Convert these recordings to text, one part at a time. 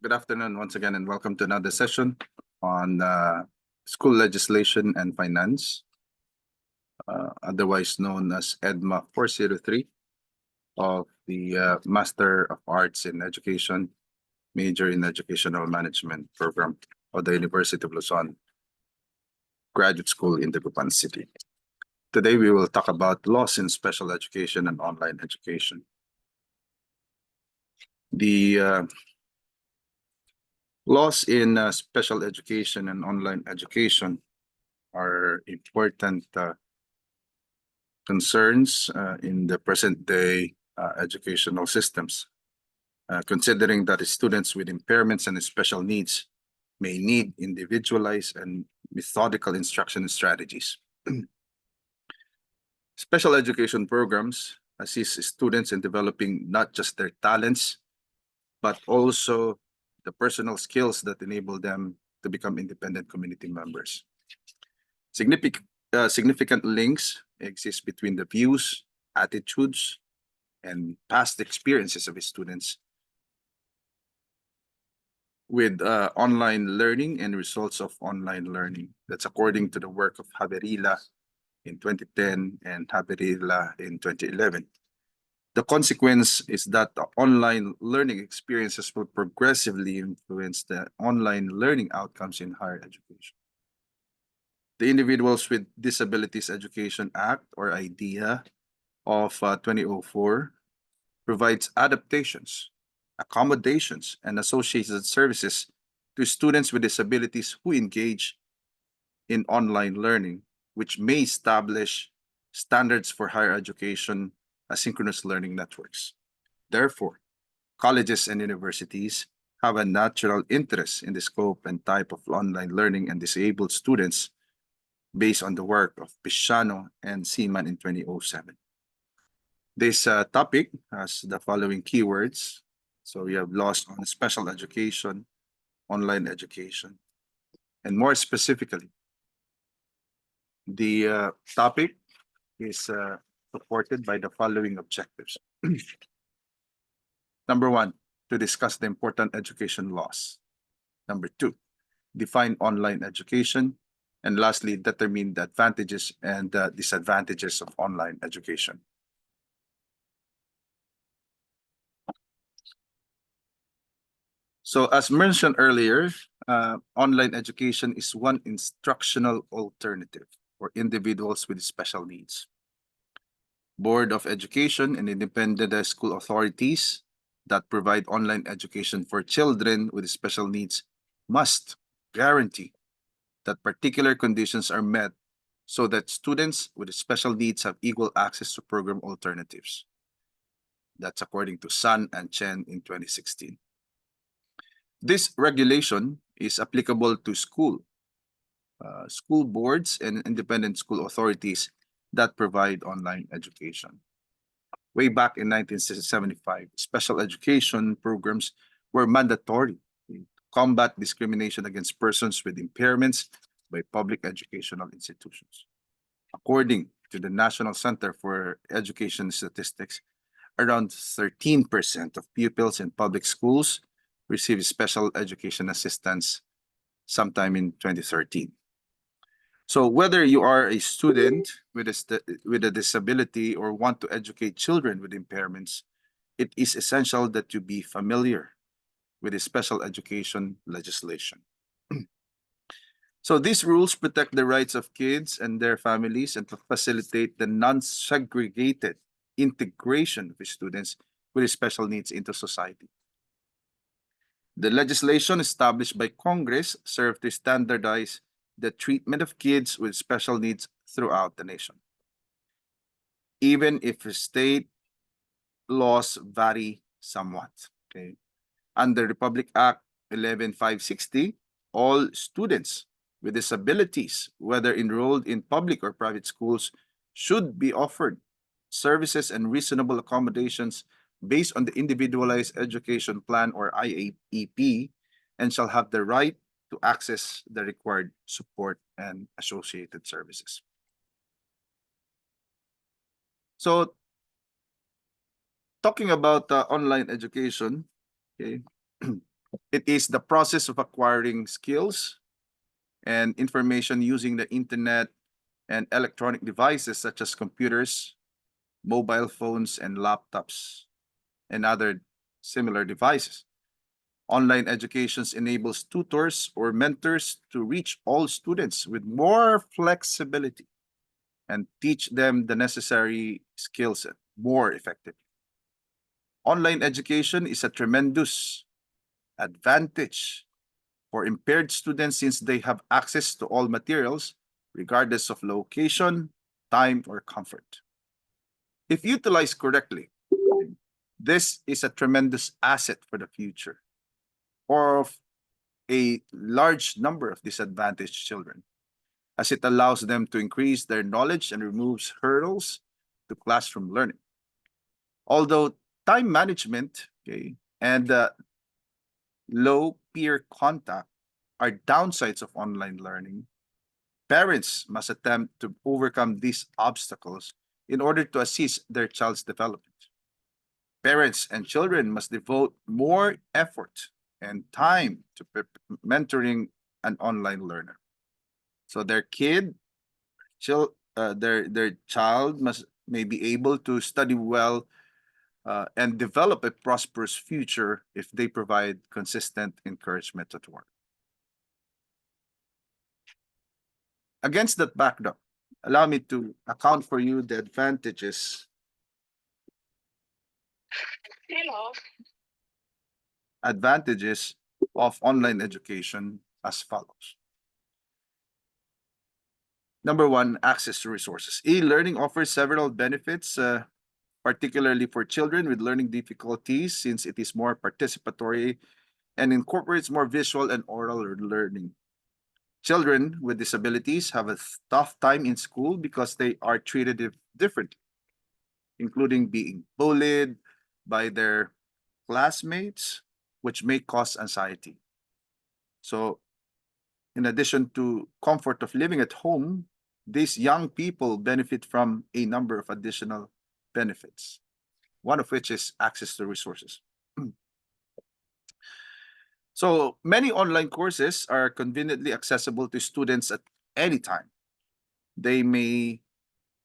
Good afternoon once again, and welcome to another session on school legislation and finance, otherwise known as EDMA 403 of the Master of Arts in Education, Major in Educational Management program of the University of Luzon Graduate School in Dagupan City. Today, we will talk about laws in special education and online education. The laws in special education and online education are important concerns in the present day educational systems, considering that students with impairments and special needs may need individualized and methodical instruction strategies. Special education programs assist students in developing not just their talents, but also the personal skills that enable them to become independent community members. Significant links exist between the views, attitudes, and past experiences of students with online learning and results of online learning. That's according to the work of Haberila in 2010 and Haberila in 2011. The consequence is that the online learning experiences will progressively influence the online learning outcomes in higher education. The Individuals with Disabilities Education Act, or IDEA, of 2004 provides adaptations, accommodations, and associated services to students with disabilities who engage in online learning, which may establish standards for higher education asynchronous learning networks. Therefore, colleges and universities have a natural interest in the scope and type of online learning and disabled students based on the work of Pisciano and Seaman in 2007. This topic has the following keywords. So we have laws on special education, online education, and more specifically, the topic is supported by the following objectives. Number one, to discuss the important education laws. Number two, define online education. And lastly, determine the advantages and disadvantages of online education. So as mentioned earlier, online education is one instructional alternative for individuals with special needs. Board of Education and independent school authorities that provide online education for children with special needs must guarantee that particular conditions are met so that students with special needs have equal access to program alternatives. That's according to Sun and Chen in 2016. This regulation is applicable to school boards and independent school authorities that provide online education. Way back in 1975, special education programs were mandatory to combat discrimination against persons with impairments by public educational institutions. According to the National Center for Education Statistics, around 13% of pupils in public schools receive special education assistance sometime in 2013. So whether you are a student with a disability or want to educate children with impairments, it is essential that you be familiar with the special education legislation. So these rules protect the rights of kids and their families and to facilitate the non-segregated integration of students with special needs into society. The legislation established by Congress served to standardize the treatment of kids with special needs throughout the nation. Even if state laws vary somewhat. Okay. Under Republic Act 11560, all students with disabilities, whether enrolled in public or private schools, should be offered services and reasonable accommodations based on the Individualized Education Plan or IAEP and shall have the right to access the required support and associated services. So, talking about online education, okay, It is the process of acquiring skills and information using the internet and electronic devices such as computers, mobile phones, and laptops, and other similar devices. Online education enables tutors or mentors to reach all students with more flexibility and teach them the necessary skills more effectively. Online education is a tremendous advantage for impaired students since they have access to all materials, regardless of location, time, or comfort. If utilized correctly, this is a tremendous asset for the future of a large number of disadvantaged children, as it allows them to increase their knowledge and removes hurdles to classroom learning. Although time management, okay, and low peer contact are downsides of online learning, parents must attempt to overcome these obstacles in order to assist their child's development. Parents and children must devote more effort and time to mentoring an online learner. So their child may be able to study well and develop a prosperous future if they provide consistent encouragement at work. Against that backdrop, allow me to account for you the advantages of online education as follows. Number one, access to resources. E-learning offers several benefits, particularly for children with learning difficulties, since it is more participatory and incorporates more visual and oral learning. Children with disabilities have a tough time in school because they are treated differently, including being bullied by their classmates, which may cause anxiety. So, in addition to comfort of living at home, these young people benefit from a number of additional benefits, one of which is access to resources. So many online courses are conveniently accessible to students at any time. They may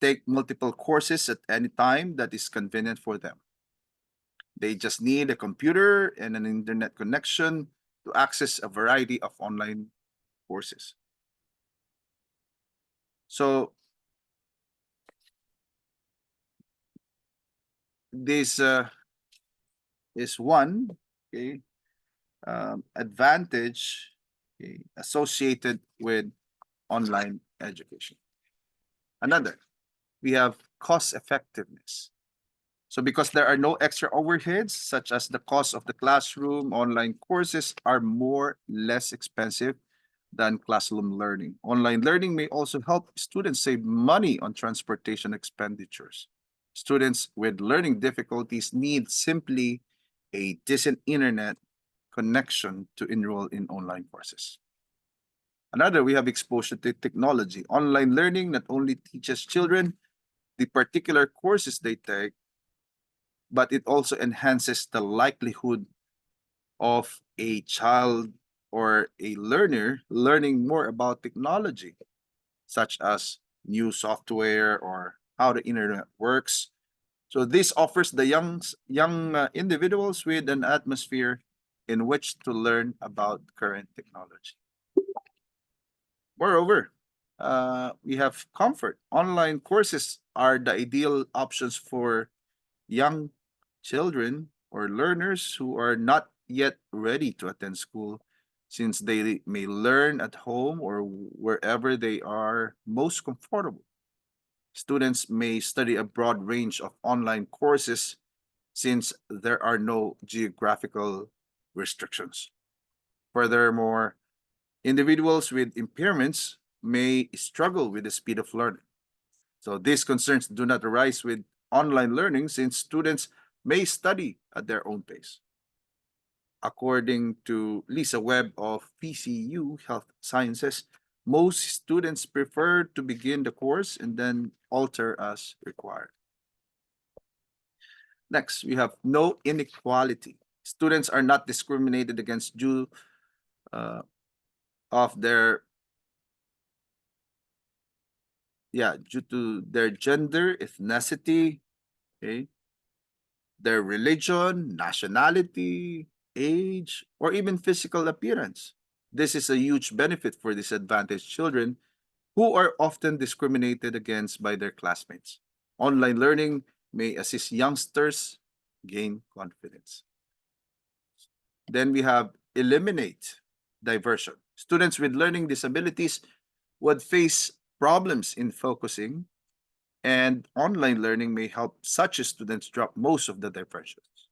take multiple courses at any time that is convenient for them. They just need a computer and an internet connection to access a variety of online courses. So this is one, okay, advantage, okay, associated with online education. Another, we have cost effectiveness. So because there are no extra overheads, such as the cost of the classroom, online courses are less expensive than classroom learning. Online learning may also help students save money on transportation expenditures. Students with learning difficulties need simply a decent internet connection to enroll in online courses. Another, we have exposure to technology. Online learning not only teaches children the particular courses they take, but it also enhances the likelihood of a child or a learner learning more about technology, such as new software or how the internet works. So this offers the young individuals with an atmosphere in which to learn about current technology. Moreover, we have comfort. Online courses are the ideal options for young children or learners who are not yet ready to attend school, since they may learn at home or wherever they are most comfortable. Students may study a broad range of online courses since there are no geographical restrictions. Furthermore, individuals with impairments may struggle with the speed of learning. So these concerns do not arise with online learning since students may study at their own pace. According to Lisa Webb of PCU Health Sciences, most students prefer to begin the course and then alter as required. Next, we have no inequality. Students are not discriminated against due of their due to their gender, ethnicity, okay, their religion, nationality, age, or even physical appearance. This is a huge benefit for disadvantaged children who are often discriminated against by their classmates. Online learning may assist youngsters gain confidence. Then we have eliminate diversion. Students with learning disabilities would face problems in focusing, and online learning may help such students drop most of the diversions.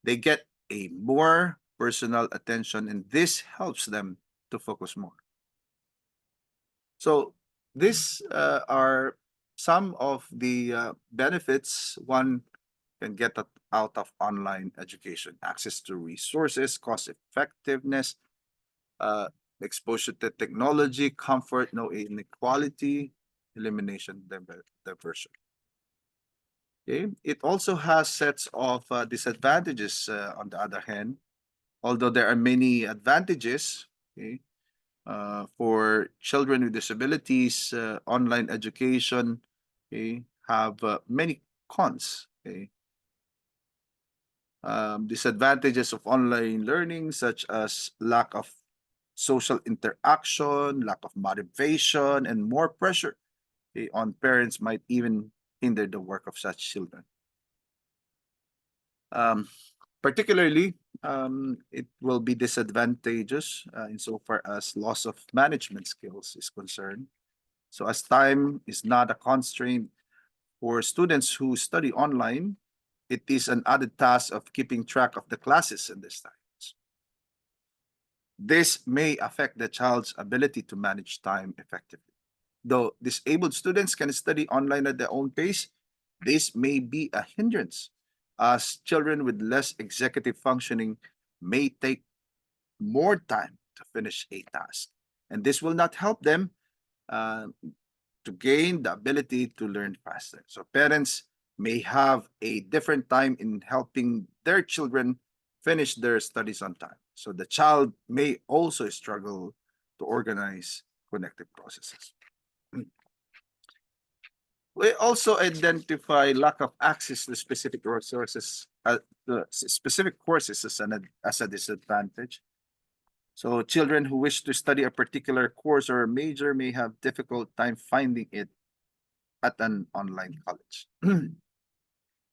They get a more personal attention, and this helps them to focus more. So these are some of the benefits one can get out of online education: access to resources, cost effectiveness, uh, exposure to technology, comfort, no inequality, elimination, diversion. Okay. It also has sets of disadvantages on the other hand, although there are many advantages. Okay, for children with disabilities, online education, okay, have many cons. Okay. Disadvantages of online learning, such as lack of social interaction, lack of motivation, and more pressure on parents, might even hinder the work of such children. Um, Particularly, it will be disadvantageous insofar as loss of management skills is concerned. So as time is not a constraint for students who study online, it is an added task of keeping track of the classes in this time. This may affect the child's ability to manage time effectively. Though disabled students can study online at their own pace, this may be a hindrance, as children with less executive functioning may take more time to finish a task. And this will not help them uh, to gain the ability to learn faster. So parents may have a different time in helping their children finish their studies on time. So the child may also struggle to organize connected processes. We also identify lack of access to specific resources, the specific courses as a disadvantage. So children who wish to study a particular course or major may have difficult time finding it at an online college.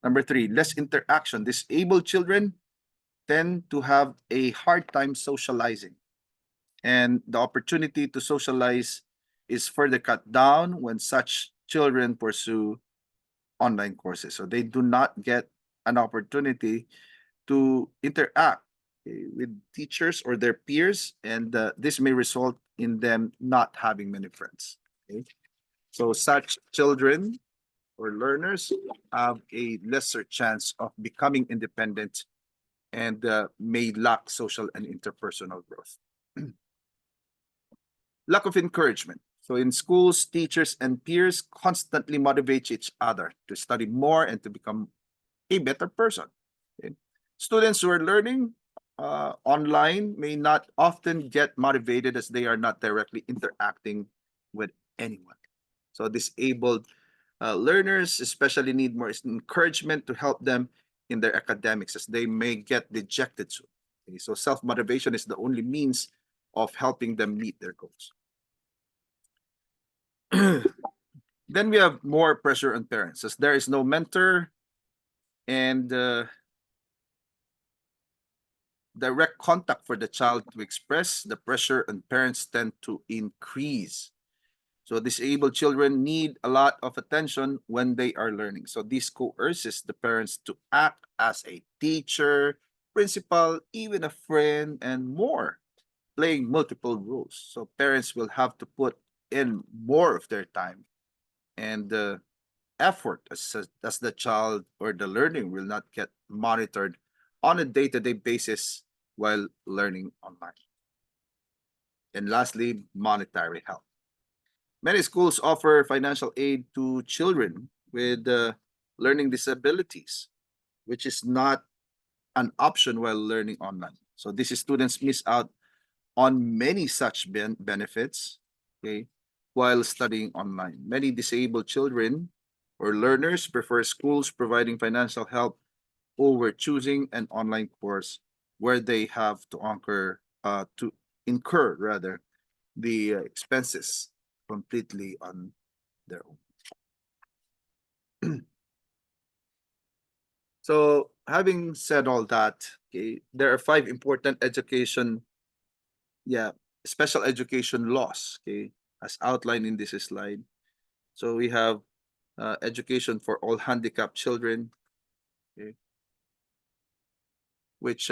Number three, less interaction. Disabled children tend to have a hard time socializing, and the opportunity to socialize is further cut down when such children pursue online courses. So they do not get an opportunity to interact with teachers or their peers, and this may result in them not having many friends. Okay? So such children or learners have a lesser chance of becoming independent and may lack social and interpersonal growth. Lack of encouragement. So in schools, teachers and peers constantly motivate each other to study more and to become a better person. Okay? Students who are learning online may not often get motivated as they are not directly interacting with anyone. So disabled learners especially need more encouragement to help them in their academics, as they may get dejected soon. Okay? So self-motivation is the only means of helping them meet their goals. Then we have more pressure on parents, as there is no mentor and direct contact for the child to express. The pressure on parents tend to increase. So disabled children need a lot of attention when they are learning. So this coerces the parents to act as a teacher, principal, even a friend, and more, playing multiple roles. So parents will have to put in more of their time and effort, as the child or the learning will not get monitored on a day-to-day basis while learning online. And lastly, monetary help. Many schools offer financial aid to children with learning disabilities, which is not an option while learning online. So these students miss out on many such benefits, okay, while studying online. Many disabled children or learners prefer schools providing financial help over choosing an online course where they have to incur rather the expenses completely on their own. So having said all that, okay, there are 5 important special education laws, okay, as outlined in this slide. So we have education for all handicapped children, okay, which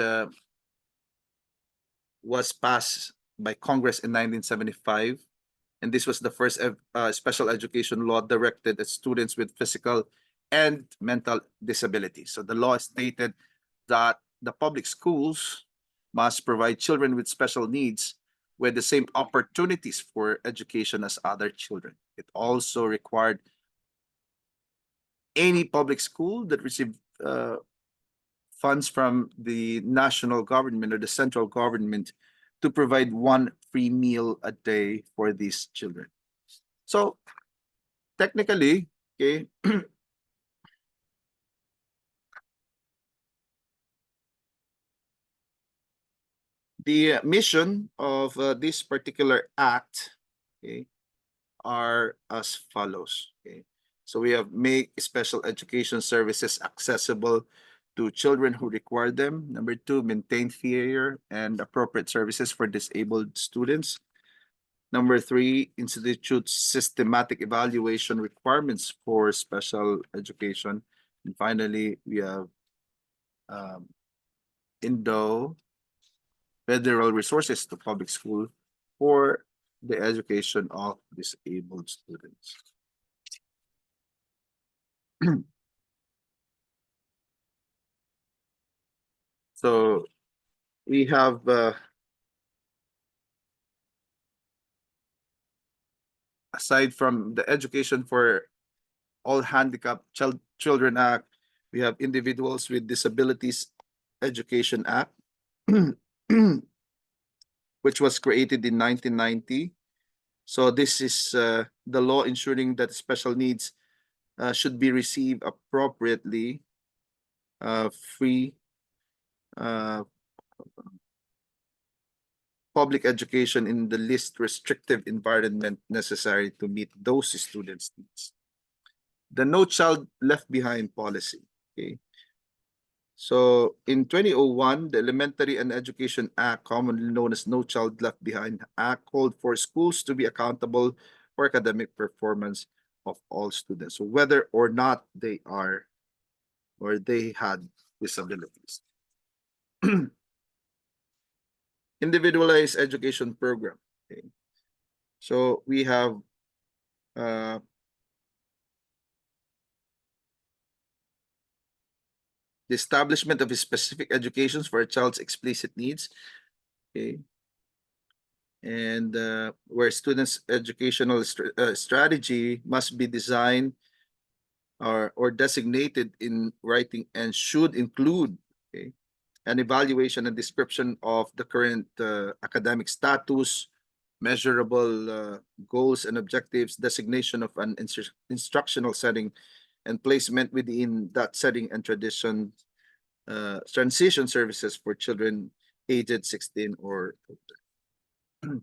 was passed by Congress in 1975. And this was the first special education law directed at students with physical and mental disabilities. So the law stated that the public schools must provide children with special needs with the same opportunities for education as other children. It also required any public school that received funds from the national government or the central government to provide 1 free meal a day for these children. So technically, okay, the mission of this particular act, okay, are as follows. Okay, so we have make special education services accessible to children who require them. Number 2, maintain fair and appropriate services for disabled students. Number 3, institute systematic evaluation requirements for special education. And finally, we have endow federal resources to public school for the education of disabled students. So we have aside from the Education for All Handicapped Children Act, we have Individuals with Disabilities Education Act, which was created in 1990. So this is the law ensuring that special needs should be received appropriately, free public education in the least restrictive environment necessary to meet those students' needs. The No Child Left Behind policy. Okay. So in 2001, the Elementary and Education Act, commonly known as No Child Left Behind Act, called for schools to be accountable for academic performance of all students, so whether or not they are or they had disabilities. Individualized education program. Okay. So we have the establishment of specific educations for a child's explicit needs, okay, and where students' educational strategy must be designed or designated in writing and should include, okay, an evaluation and description of the current academic status, measurable goals and objectives, designation of an instructional setting, and placement within that setting and transition services for children aged 16 or older.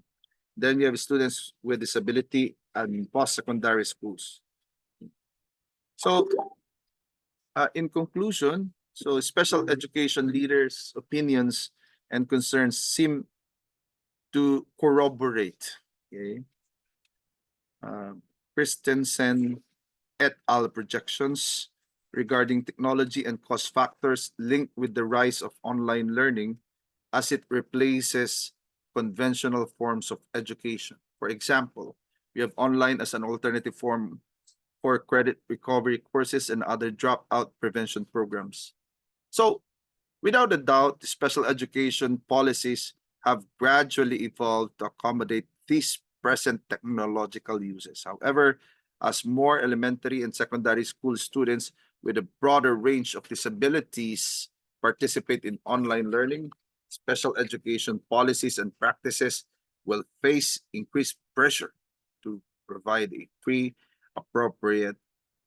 Then we have students with disability and post-secondary schools. So in conclusion, so special education leaders' opinions and concerns seem to corroborate, okay, Christensen et al. Projections regarding technology and cost factors linked with the rise of online learning as it replaces conventional forms of education. For example, we have online as an alternative form for credit recovery courses and other dropout prevention programs. So, without a doubt, the special education policies have gradually evolved to accommodate these present technological uses. However, as more elementary and secondary school students with a broader range of disabilities participate in online learning, special education policies and practices will face increased pressure to provide a free, appropriate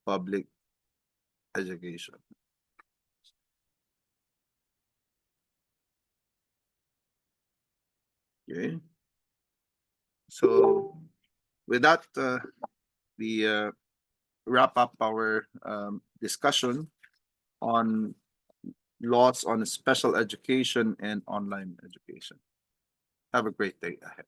public education. Okay. So with that, we wrap up our discussion on laws on special education and online education. Have a great day ahead.